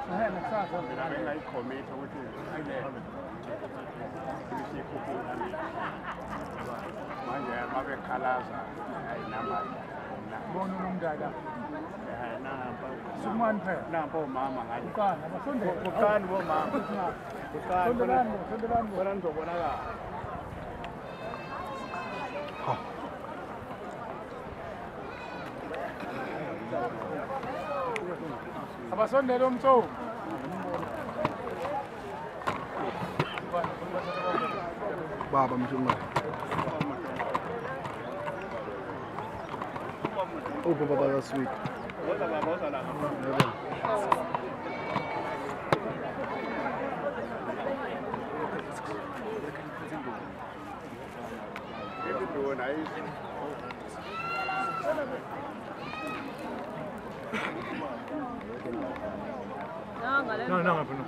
Mina bengayikhomisa ukuthi manje mabekhalaza ayinamba bona umndala Sumani phela nampo mama ngathi ukana abasondele ukani bomama ukani sondelani bona nizobonakala abasondele umthofu baba mshuma upho baba kasweet no ngapha no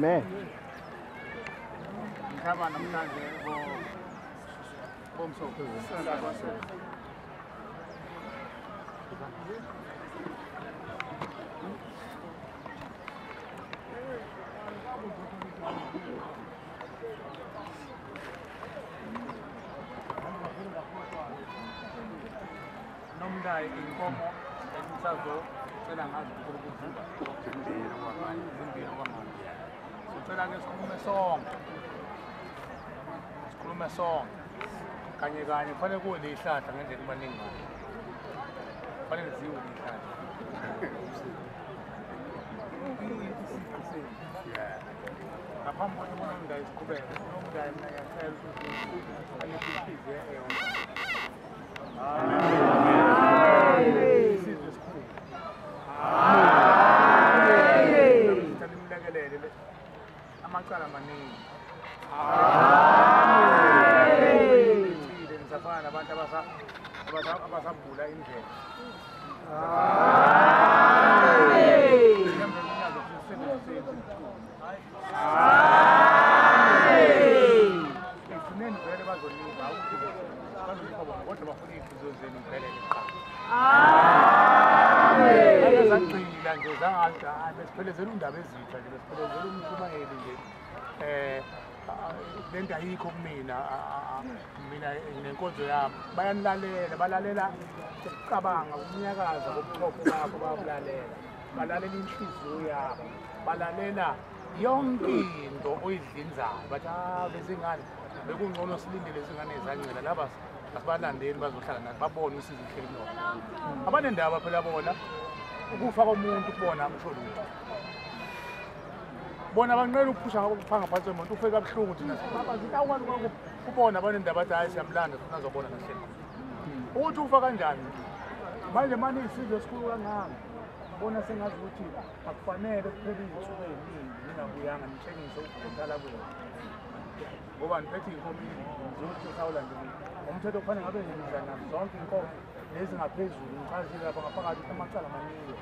man ngaba namhlanje bomsoco nomdai inkomo engisazo cela ngazi ukuthi indlela kwamanje indlela kwamanje sicela ke sikhulume sonke kanye kufanele kuwe lehlahla ngendlela ibaningi ngayo kufanele ziwe lehlahla ngaphambi kokuthi ubona umdala isiqhubeka nomdala mina ngiyacela ukuthi aniphize eyona isizwe esikhulu nimlekelele amacala maningi nisafana nabantu abasabhula indlela ifuneni vele bazoniba bazoniba bona kodwa bafuna iy'hliziyo zenu iphelele kuqala nje zangathi besiphelezela undaba ezitha nje besiphelezela umshumayeli nje lento ayikho kumina nenkonzo yami bayanilalela balalela ukucabanga ukunyakaza kobuchopho bakho bayabulalela balalela inhliziyo yabo balalela yonke into oyidlinzayo bathi bezingane bekungcono silindele izingane ezancela laba asibalandeli bazohlala nathi babone usizo ihleli lona abanendaba phela bona ukufa komuntu kubona akusho lutho bona banqela ukuphusha ngokuphanga phansi komuntu ufike kabuhlungu thina sibabazikawani kubona abanendaba bathi hayi siyamlanda futhi azobona nahleli ukuthi ufa kanjani manje manje isizwe esikhulu kangaka bona sengazi ukuthi akufanele kuphele izinsuku eziningi ningabuyanga nitshengise ukukhala kwenu ngoba niphethe iy'nkomo zokuthi sawula nje umthetho kufanele ngabe ngenza nazo zonke iy'nkomo lezi ngaphezulu ngichazile lapha ngaphakathi amacala maningi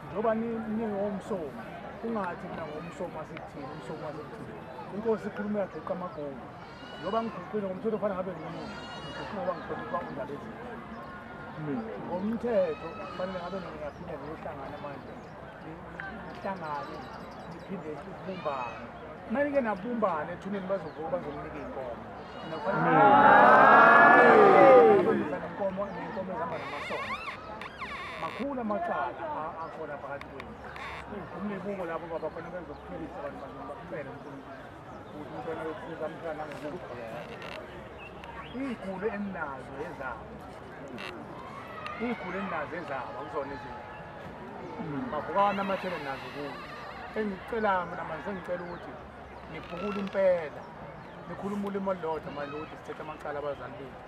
njengoba ningomsomo kungathi mina ngomsomo wasekuthini umsomo wasekuthini inkosi ikhuluma yaguqa amagoli njengoba ngiguqile ngomthetho kufanele ngabe ngiguqa ngoba ngihlonipha undaba ezinto ngomthetho kufanele ngabe ngingaphinde ngiyohlangana manje nihlangane niphinde sibumbane kumele-ke nabumbane ethuneni bazonika iy'nkomo nenkomo ezihamba namasonto makhulu amacala akhona phakathi kwenu umlibuko lapho babafanele bezokuphilisa abantu bakucele uNkulunkulu ukuthi umntwana yokusiza umntwana ngokugqoka iy'guli eninazo ezabo akuzona izinto bavukana amathele nazo kuyo engicelayo mina manje sengicela ukuthi nibhukule impela nikhuluma ulimi olulodwa manje ukuthi sithethe amacala abazali bethu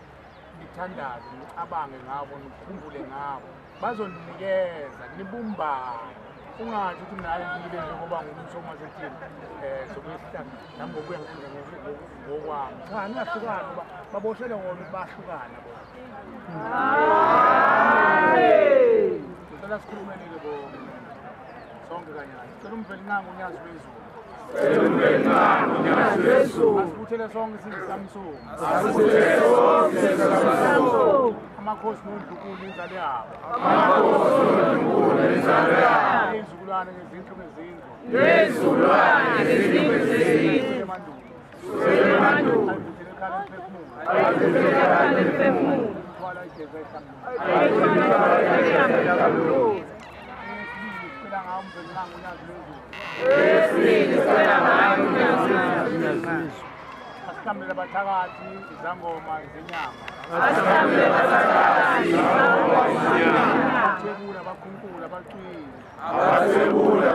nithandaze nicabange ngabo nikhumbule ngabo bazoninikeza nibumbane ungathi ukuthi naye ngile njengoba ngumsomo wasekuthini sokuyehlala nami ngokuya ngokwami cha niyahlukana ngoba baboshele ngona bahlukana bona ngicela sikhulumeni-ke sonke kanyana sicela umvelinqangu unyazi lwezulu asibuthele sonke singisamsuku amakhosi nondlunkulu inzalo yabo izizukulwane ngezindlu emandulo asihlambele abathakathi izangoma zenyanga abathwebula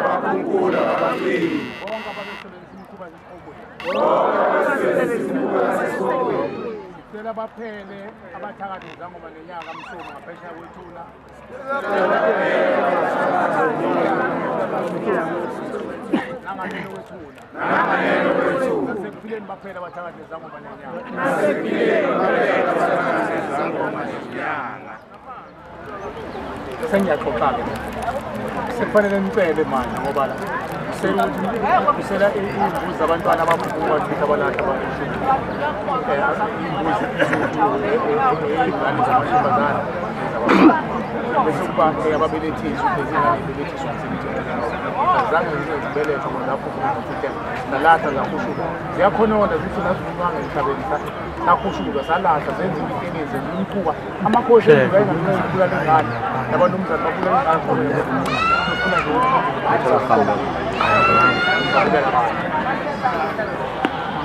abakhunkula abacwili bonke ababesebenzisa imikhuba zesiqobweni sicela baphele abathakathi izangoma nenyanga msuku ngaphesheya kwethuna nanganeno kwethuna nasekuphileni baphela abathakathi izangoma nenyanga sengiyaxoxa-ke sekufanele nicele manje ngoba la kusela iy'mbuzi zabantwana abavuka thitha abalahla iy'mbuzi iy'ngane zamantombazane bese kuba ababelethiswa bezingane-belethiswa azange zibelethwa ngolapho zalahla zakhushuka ziyakhononda zithi nazivukanga emhlabeni sakhushuka salahla zenza imikeni zenza imikhuba amakhosi enzuka engaibulala ingane nabanumzane babulala ingane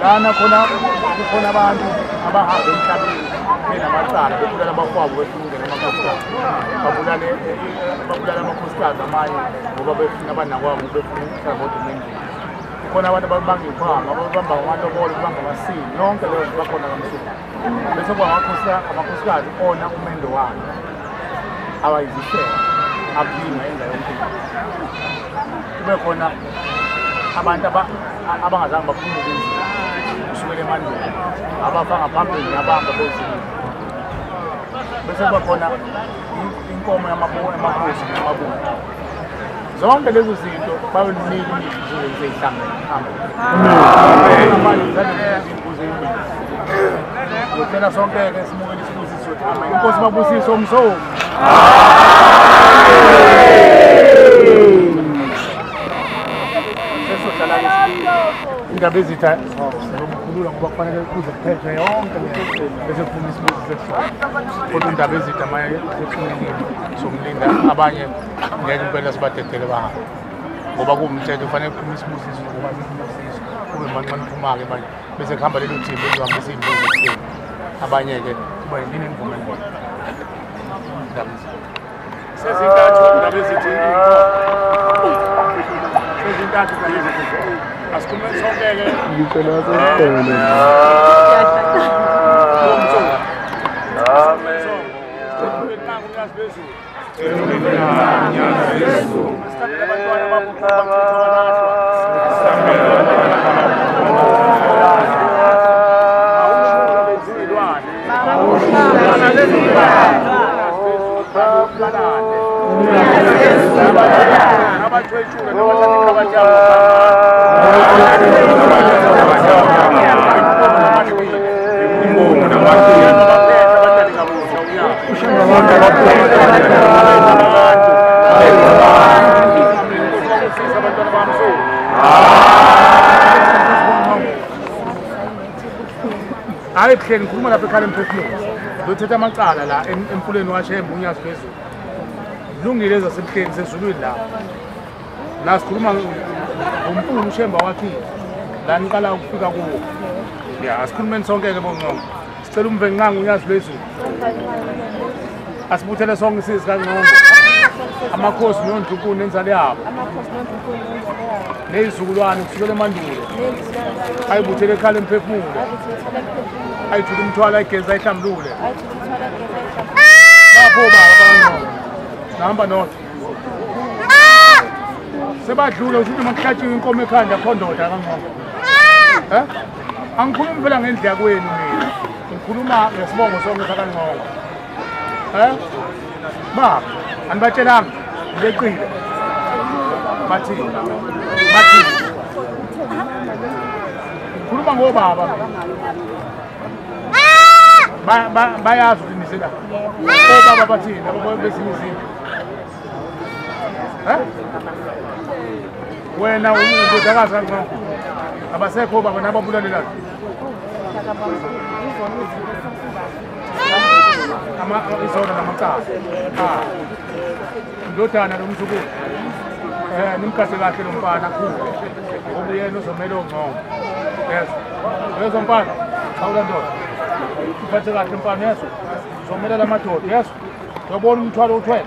lana kukhona abantu abahamba emhlabeni benamacala bebulala abafowabo befuna amakhosikazi babulala amakhosikazi amanye ngoba befuna abanakwabo befuna ukuhlangoda emendweni kukhona abantu ababanga ikhwama ababamba amalobolo babanga amasini yonke leyo nto bakhona kamsuku bese kuba amakhosikazi ona umendo wabo abayizishela abhinga enza yonke kube khona abantu abangazange baphumule inzima kusukela emandweni abafa ngaphambili nabamba bezini bese kuba khona inkomo yamakhosi namabulo zonke lezo zinto babenika imizuzu zicela sonke-ke simukele isibusiso inkosi mabusiso umsomi indaba ezitha zokukhulula ngoba kufanele kuze kuphethwe yonke bese kuphuma isibusiso kodwa indaba ezitha manje seqinile somlinda abanye ngeke impela sibadedele bahambe ngoba kuwumthetho kufanele kuphume isibusiso ngoba isibusiso kube mancane uphuma-ke manje bese kuhamba lelo thimba ezohambisa iy'mbuzi ekuseni abanye-ke kuba yini imvume sezintathu indaba ezithi sezintathu asikhulume sonke-ke ngicela sesibhele hayi kuhleli ngikhuluma lapha ekhaya emphefumulo ngiyothetha amacala la emfuleni washemba unyazi phezulu kulungile ezasebuhleni sezulwini la sikhuluma ngomfulu ushemba wathi la niqala ukufika kuwo ya asikhulumeni sonke-ke bongqongo sicela umvelinqangu unyazi lwezulu asibuthele sonke isizwe kangqongo amakhosi nondlunkulu nenzalo yabo neyizukulwane kusukela emandulo ayibuthele ekhala emphefumulo ayithula umthwalo ayigeza ayihlambulule lapho baba bangqongo nahamba nodwa sebadlula usithi makuhlatshiwe inkomo ekhanda akho ndoda kangqongo angikhulumi phela ngendlela kwenu mina ngikhuluma ngesibongo sonke sakangqongo baba anibatshelanga ngileqile bathi khuluma ngobaba bayazi ukuthi nisela obaba bathini labo besinye izinto wena undodakazi kancane abasekho baba nababulalelela izona namacala indodana lomzukulu nimkhahle kahle lo mfana khulu ngoba uyena uzomela ongcono yezo mfana awula ndoda uphathe kahle mfana yeso uzomela lamadoda yeso uyabona umthwalo uthwele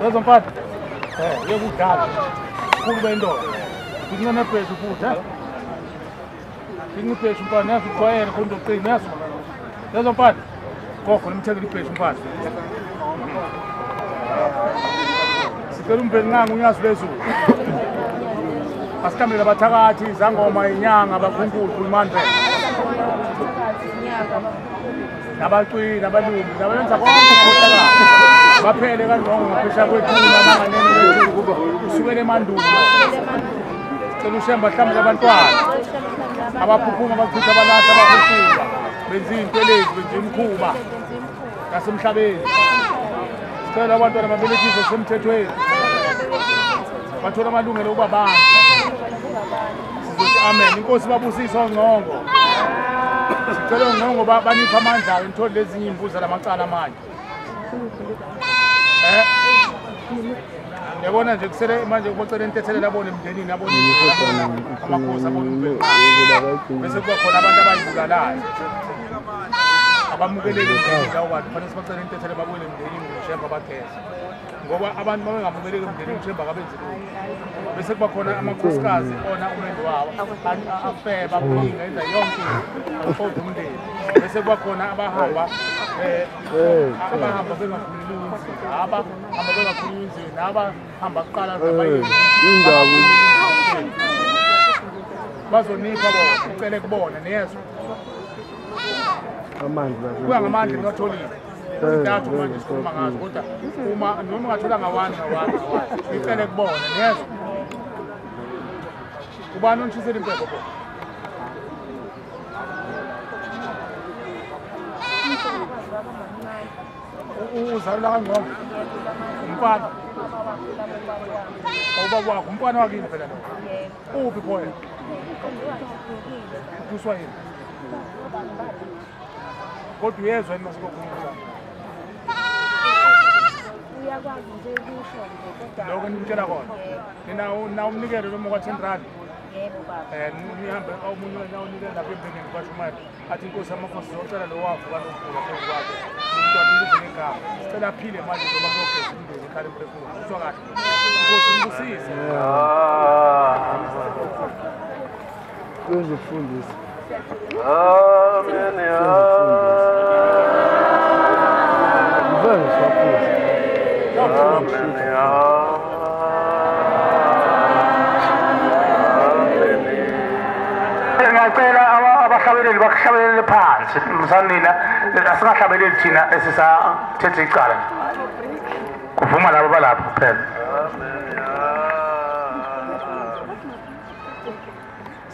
yezo mfana yekudlala khulu bendoda ikunenebhezu futhi ikunibhezu mfana yeso ujwayele khona uzoqina yeso yezo mfana gogo nimthekele ibhezu mfana sicela umbheli ngangu unyazi lezulu asikhambele abathakathi izangoma inyanga abakhunkulu kulumandela nabacwini abalumbi nabenza konke ukukhohlakala baphele kangcono ngaphesha kwethuna nanganene lethulu kuba usukele emandulo sicela ushemba hlambele abantwana abaphuphuma abachitha abalahla abaphuphuma benza into lezi benza imkhuba nasemhlabeni sicela abantwana babelekise semthethweni bathola amalungelo ukuba bantu amen inkosi babusisa ongqongo sicela ongqongo banipha amandla nithole lezinye imbuza lamacala amanye yabona nje kusele manje kubocela intethele labone emndenini abone amakhosi abone umbheki bese kuba khona abantu abayibulalayo abamukelele umndeni lawo bantu fanele sibacela intethele babuyele emndenini ngishemba bageza ngoba abantu babengamukeleki emndenini ngishemba kabenzi bese kuba khona amakhosikazi ona umendo wawo afeba kuninga enza yonke afoda umndeni bese kuba khona abahamba bengakhululi unzima abahamba bengakhululi unzima abahamba kuqala indaba bazonipha bona ucele kubona niyezwa amandla kuya ngamandla engatholile intathu manje sikhuluma ngazo kodwa uma noma ungathola ngawani icele kubona niyezwa ubani ontshisela impepho bona uzalula kangcono umfana ubaba wakho umfana wakini phela lo uphi phoya kuswa yini kodwa uyezwa yini masikokhuluma uyakwazi nje ukusho nje kodwa lokho nimtshela khona nina umnikelo noma kwa10 rand yebo baba nihambe awumunye nawunikela lapha embhekeni kwasho imali athi inkosi amakhosi zocela lo wavuka lokukhula phezu kwakhe umntwana umbize ngegama sicela aphile manje ngoba kuyogeza umndeni ekhaya emphefumulo uzwa kahle inkosi imbusise uzofundisa amen ngicela abahlabeleli bakuhlabelele phansi msanina asingahlabeleli thina esisathethe icala kuvuma labo balapho kuphela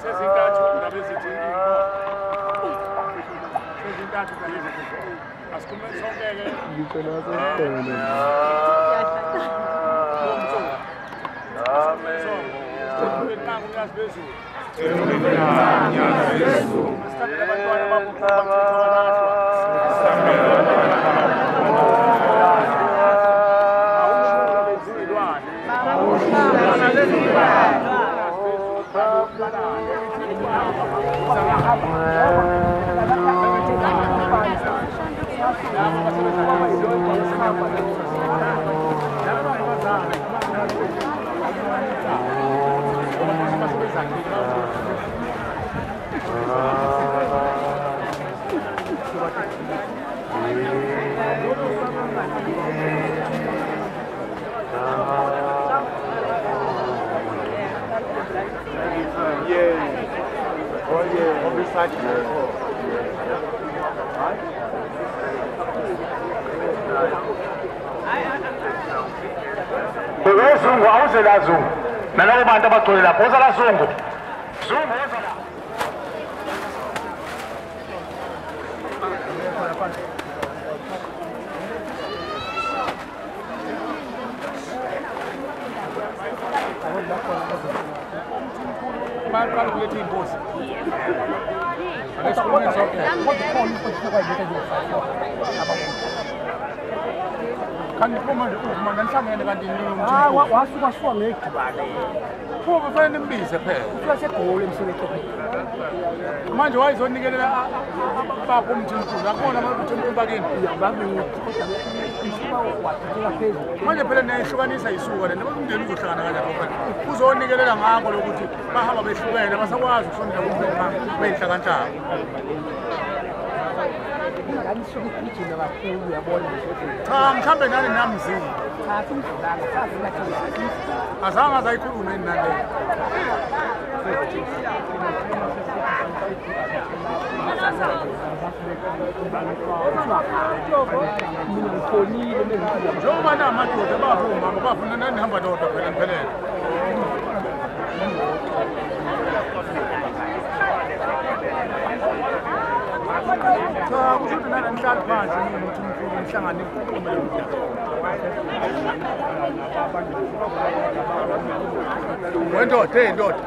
sezintathu nabezithi sezintathu nabezithi asikhulume sonke-ke ngicela amen Awuzela zungu nalabo bantu abagcwele lapho woza la Zungu woza la Maqala kuletha inkosi. Akesikhulume sonke. Kanti uma nje uma nanihlangene kanti wasuka suka ngegibale. Pho kufanele nimbize phela. Ufika segoli emsebenzini. Manje wayizonikelela bapho umthimkhulu. Akubona umthimkhulu bakini. Manje phela nayihlukanisa isuka le umndeni uzohlangana kanjani phela. Uzonikelela ngako lokuthi bahamba behlukene basakwazi ukusondela kumphela beyihlakanhlanga. Nganisuka igijima kakhulu uyabona nje. Cha mhlambe nani namzini. Cha simdlala sazi lathi. Azange azayikhuluma nani. Njengoba namadoda bavuma bafuna nanihamba dodwa phela empeleni. Cha kusho nana nihlala phansi nokuthi umkhulu umhlangane uqhubele umdaba. Wendoda indoda.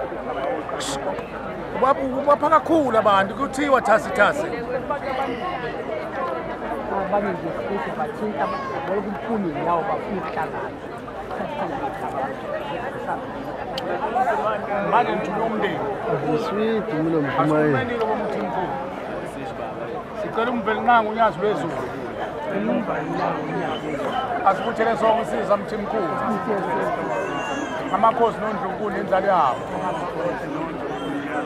Ubapha kakhulu abantu kuthiwa thasi thasi. Abanye nje futhi bathinta ngoba umkhulu lawo bafuna ukuhlangana. Manje ngithume umndeni. Sweet umlo mfumaye. Asikumeni lo mthimkhulu. Sicela umveli nqanga unyazi lwezulu. Asibuthele sonke usiza mthimkhulu. Amakhosi noNdlunkulu nenzalo yabo.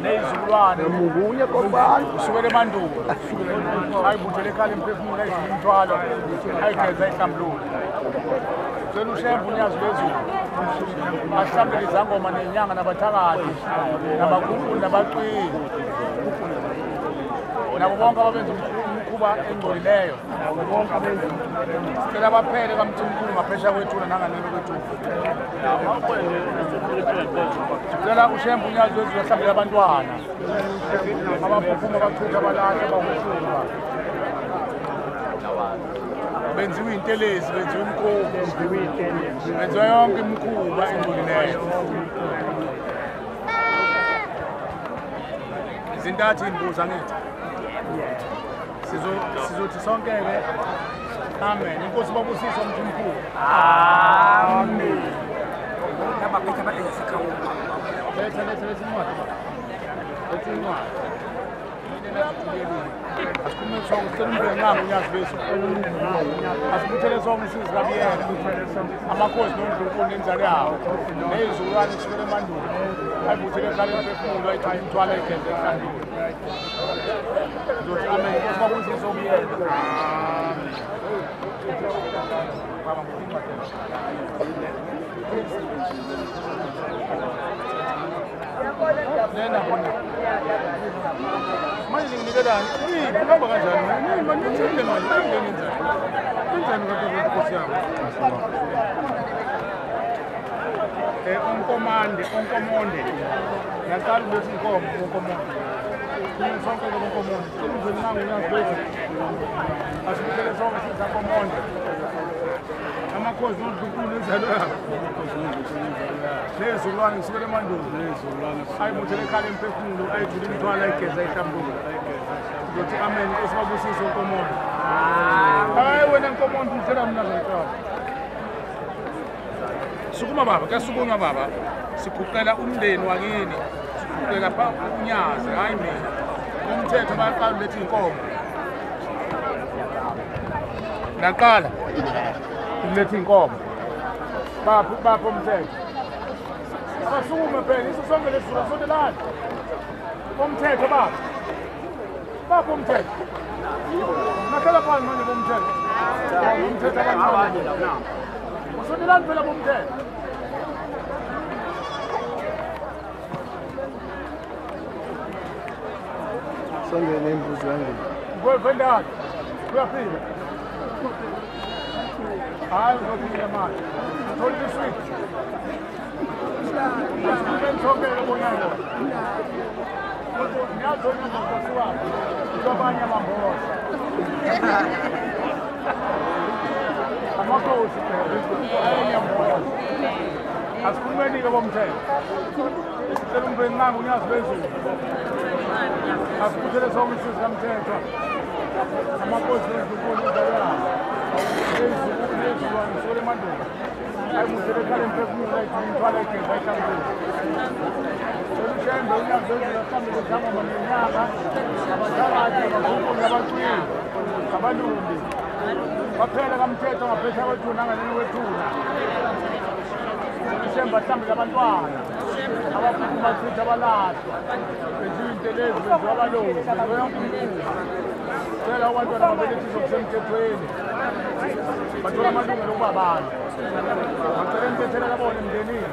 Neyizukulwane Mugunya kobani. kusukela emandulo. Ayibuthele ekhaya emphefumulo ayidlula imthwalo. Ayigeza ihlambulula. Sicela ushembe unyazi lwezulu. Ahlambele izangoma nenyanga nabathakathi. Nabakhulu nabaqili. Nabo bonke ababenza umkhuba engcolileyo. Sicela baphele kaMthimkhulu ngaphesheya kwethuna nanganeno kwethuna. Sicela ushembe unyazi wezulu ahlambele abantwana. Abaphuphuma bathutha abalahla bakuhlunga. Benziwe intelezi, benziwe umkhuba, benziwe yonke imikhuba engcolileyo. Izintathu imbuza ngithi. Sizothi sonke-ke amen inkosi babusise umthimkhulu amen Abaphethe abalengasekhawulo. letha incwadi letha incwadi asikhulume sonke sicela umveli nqanga unyazi lwezulu asibuthele sonke usizi kabiyela amakhosi noNdlunkulu nenzalo yawo neyizukulwane kusukela emandulo ayibuthele ekhaya emphefumulo ayithwala imithwalo ayigeze ehlambulula. Zothi amen inkosi babusise okuyena. Nena khona. Manje nginikelani? Kuhamba kanjani? Manje ngithinde manje ngenzani? Ngenzani kanti inkosi yami? Unkomonde. Ngiyaqala ukuthi inkomo unkomonde. Sonke lo unkomonde. Umzulu nanga unyazi lwezulu. Asibuthele sonke siza nkomonde. Amakhosi noNdlunkulu nenzalo yabo. Neyizukulwane kusukela emandulo. Ayibuthele ekhaya emphefumulo ayidlula imithwalo ayigeza ihlambulula. Zothi amen inkosi babusise unkomonde. Hayi wena nkomonde umthela mina ngicela. Sukuma baba, kuyasukunywa baba. Siguqela umndeni wakini. Siguqela pha unyazi, hayi mina. Umthetho bayaqala lethi inkomo. Naqala lethi inkomo. Bapho umthetho. Abasukume phela iso sonke lesizulu sondelana. Umthetho baba. Bapho umthetho. Nakhala phansi manje bomthetho. Umthetho abancane. Sondelana phela bomthetho. Sonke nembuzo yangu. Kwendani? Kuyafika. Hayi uzophila manje. Tholi iswitch. abanye amambosa amakhosi ayambosa asikhulumeni-ke bomthetho sicela umbengqanga unyazi lwezulu asiphuthele sonke isizwe kamthetho amakhosi wezinkulu uzalana ezulwane sole emandulo ayimuthele ekhale emphefumulo ayithini imithwala egeza ayihlambulule selushembe unyazi lwezulu ahlambule zangoma nenyanga abathakathi abakhulunkulu nabacwini abalumbi baphela kamthetho ngaphesha kwethuna anganeni kwethuna selushembe ahlambule abantwana abaphuma bachithi abalahlwa benziwa intelezi benziwa abalozi benziwa yonke imikhuba cela abantwana babelethiswe kusemthethweni bathola amalungelo okuba abantu bacela imthethelela abone emndenini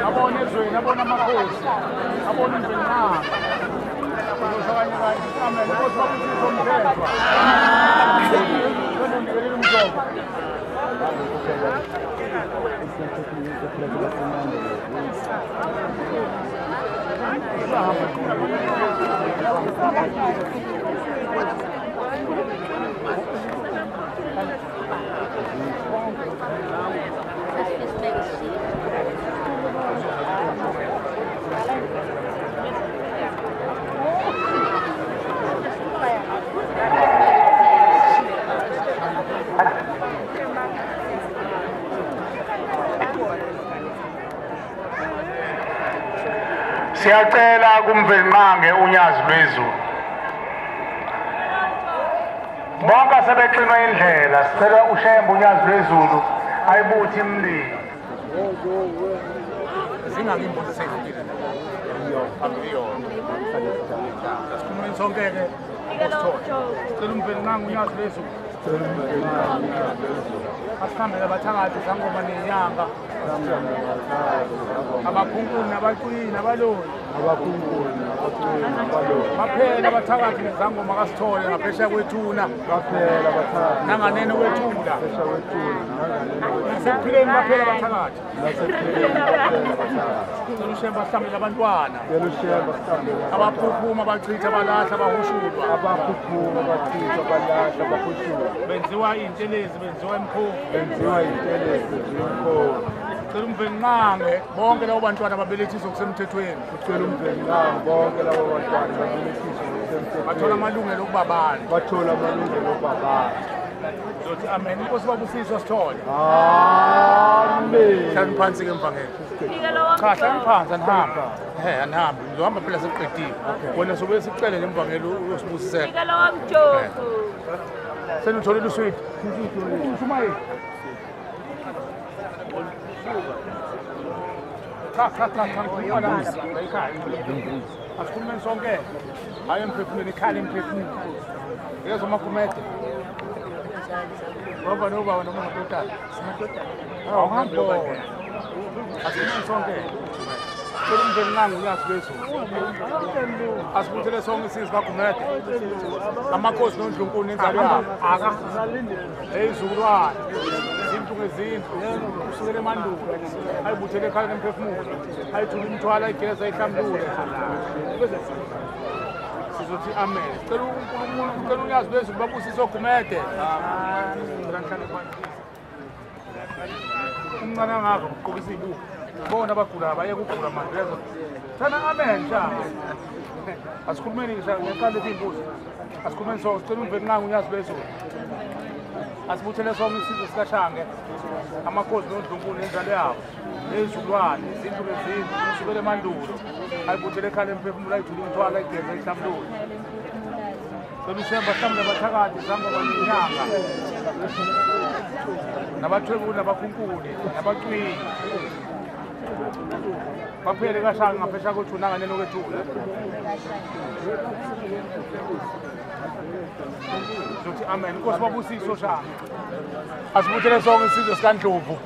abone ezweni abone amakhosi abone imvelinganga uzokanye kanye amen inkosi babusise umthethwa senondikelile umjobo Siyacela kumvelmange unyazi lwezulu bonke asebexinwa indlela sicela ushembe unyazi lwezulu ayibuthi imlilo zingangimbuzi seyifile asikhulumeni sonke-ke sicela umvelmange unyazi lwezulu asikhambele abathakathi zangoma nenyanga abakhunkuli nabacwini nabaloli baphela abathakathi nezangoma kasithole ngaphesheya kwethuna nanganene kwethula nasekuphileni baphela abathakathi selushembe bahlambele abantwana abaphuphuma bachitha abalahla bahushulwa benziwa intelezi benziwa imkhovu cela umvelingqange bonke labo bantwana babelethiswe kusemthethweni bathola amalungelo okuba abantu zothi amen inkosi babusiswa sithole amen hlani phansi ke mvangelo cha hlani phansi anihamba anihambe ngizohamba phela sekuqedile wena sobe sicele nemvangelo uyosibusisela senutholile uswidi ushumaye cha asikhulumeni sonke hayi emphefumulweni ikhali emphefumulweni yezo makumede ngoba nobaba noma amadodana awuhambona asikhulumeni sonke cela umvelinganga unyazi lwezulu asibuthele sonke isizwe kaGumede amakhosi noNdlunkulu nenzalo yabo eyizukulwane izindlu ngezindlu kusukela emandulo ayibuthele ekhaya nemphefumulo ayithula imithwalo ayigeza ayihlambulule sizothi amen sicela uNkulunkulu sicela unyazi lwezulu babusise oGumede umncane angaka uqokisa ibuko bona abagulayo bayeka ukugula manje lezo thana amen njalo asikhulumeni ngeqala ezimbuzi asikhulumeni sonke sicela umvelinganga unyazi lwezulu asibuthele sonke isizwe sikaShange amakhosi noNdlunkulu nenzalo yabo nezizukulwane izindlu ngezindlu kusukela emandulo ayibuthele ekhaya emphefumulo ayithula imithwalo ayigeza ayihlambulule selushembe ahlambule abathakathi zangoma nenyanga nabathwebuli nabakhunkuli nabacwini baphele kaShange ngaphesheya kwethuna nanganeno kwethuna zothi amen inkosi babusise Shange asibuthele sonke isizwe sikaNdlovu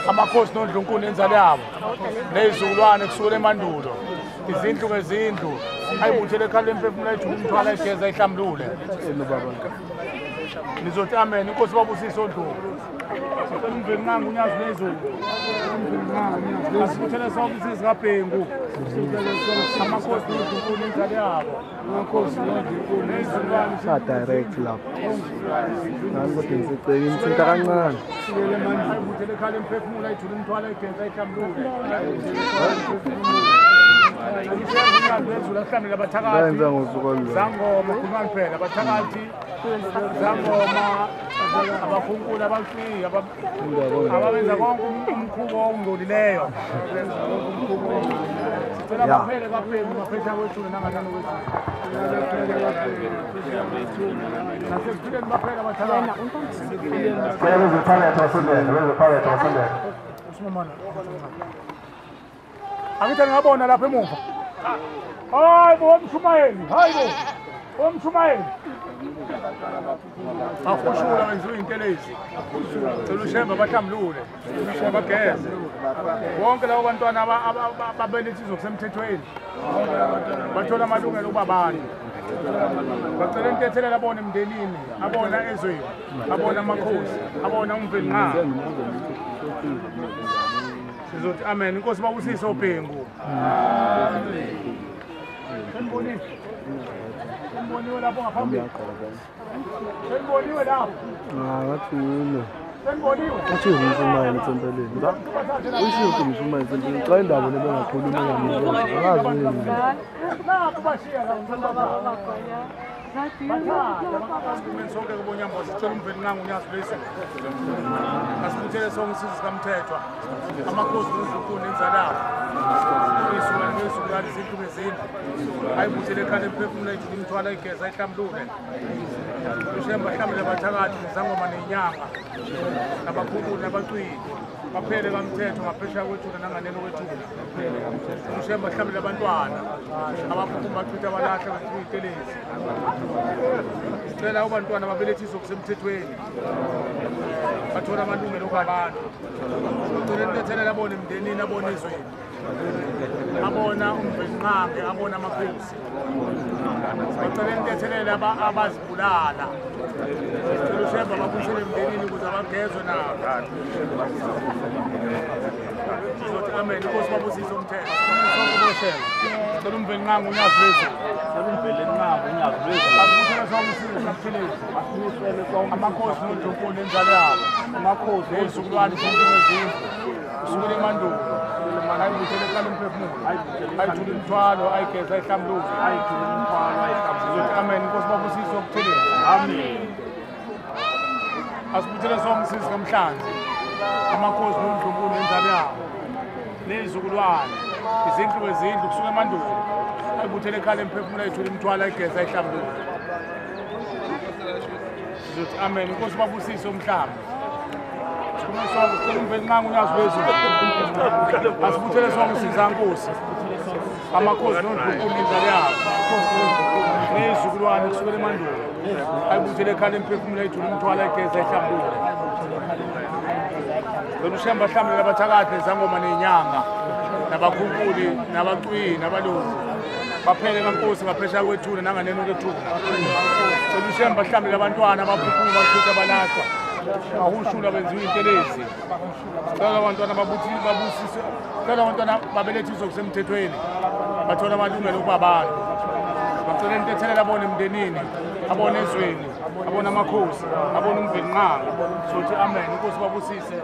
amakhosi noNdlunkulu nenzalo yabo nezizukulwane kusukela emandulo izindlu ngezindlu ayibuthele ekhaya emphefumulo ayithula imithwalo ayigeza ayihlambulule nizothi amen inkosi babusise uNdlovu umvelinganga unyazi lezulu asikuthele sonke sizikabhengu amakhosi nodunkulu inzalo yabo nezizukulwane Sa-direct lapho. Nani kodwa ngisecekile ngithinta kancane. uthele ekhale emphefumulo ayithule imithwalo ayigeza ayihlambulule Bayenza ngosuku olulodwa. zangoma khuluma phela abathakathi zangoma abakhunkula abafiki ababenza konke umkhubo ongolileyo sicela baphele kaphela ngaphetha kwethu nangathandwa kwethu nasekuphileni baphela abathakathi Akithe ngabona lapha emuva. Hayi bo Mshumayeli, hayi bo. Mshumayeli. Afushula wenziwe into lezi. Cela ushemba bahlambulule. Ushemba bageze. Bonke labo bantwana ababelethizwe kusemthethweni. Bathola amalungelo okuba abantu. Bacela intethelela abone emndenini, abona ezweni, abona amakhosi, abona umvelinganga. Sizothi amen inkosi babusise obhengu. Seniboniwe lapho ngaphambili. Seniboniwe lapho. Ngathi uno. Seniboniwe. Uthi uMshumayeli eTempeleni. Uyisho uMshumayeli eTempeleni. Xa indaba lebengakhuluma ngamizwa. Angazi yini. Lapho bashiya la ngibaba. Sonke kubonyamba sicela umvelinganga unyazi lesi. Asikuthele sonke isizwe sikamthethwa. Amakhosi nodunkulu enzalayo. Isizukulwane izinto ezindlu. Ayibuthele ekhaya emphefumulo ayithule imithwalo ayigeza ayihlambulule. Ushemba hlambule abathakathi nezangoma nenyanga. Nabakhunkuli nabacwili. Baphele kamthetho ngaphesheya kwethuna nanganeno kwethuna. Ushemba hlambule abantwana. Abaphuma bachitha abalahla benziwe itelezi. Sicela abantwana babelethiswe kusemthethweni. Bathola amalungelo okabantu. Sicela intethelela abone emndenini abone ezweni. Abona umvelinganga abona amakhosi. Bacela intethelela abazibulala. Sicela ushemba babuyisele emndenini ukuze abagezwe nabo. Sizothi amen inkosi babusise umthetho. Sicela umvelinganga unyazi lezulu. Amakhosi nodunkulu enzalo yabo. Amakhosi nezizukulwane izinto ezindlu. Kusukela emandulo. Ayibuthele ekhaya emphefumulo. Ayithule imithwalo ayigeza ayihlambulule. Sizothi amen inkosi babusise okutheleni. Amen. Asibuthele sonke isizwe sikamhlanzi. Amakhosi nodunkulu enzalo yabo. Nezizukulwane izinto ezindlu kusukela emandulo. Ayibuthele ekhaya emphefumulo ayithule imithwalo ayigeza ayihlambulule. Sizothi amen inkosi babusise umhlaba. Sicela umvelinganga unyazi lezulu. Asibuthele sonke sizankosi. Amakhosi nodunkulu enzalo yabo. Nezizukulwane kusukela emandulo. Ayibuthele ekhaya emphefumulo ayithule imithwalo ayigeza ayihlambulule. Sicela ushemba hlambulule abathakathi nezangoma nenyanga. Nabakhunkuli nabacwili nabalungu. Baphele kankosi ngaphesheya kwethuna nanganeno kwethuna. Sicela ushemba hlambulule abantwana abaphuphuma bachitha abalahla. Ahushula benziwe intelezi. Sicela abantwana babusise. Sicela abantwana babelethiswe kusemthethweni. Bathola amalungelo okuba abantu. Bacela intethelela abone emndenini, abone ezweni, abone amakhosi, abone umvelinganga. Sothi amen inkosi babusise.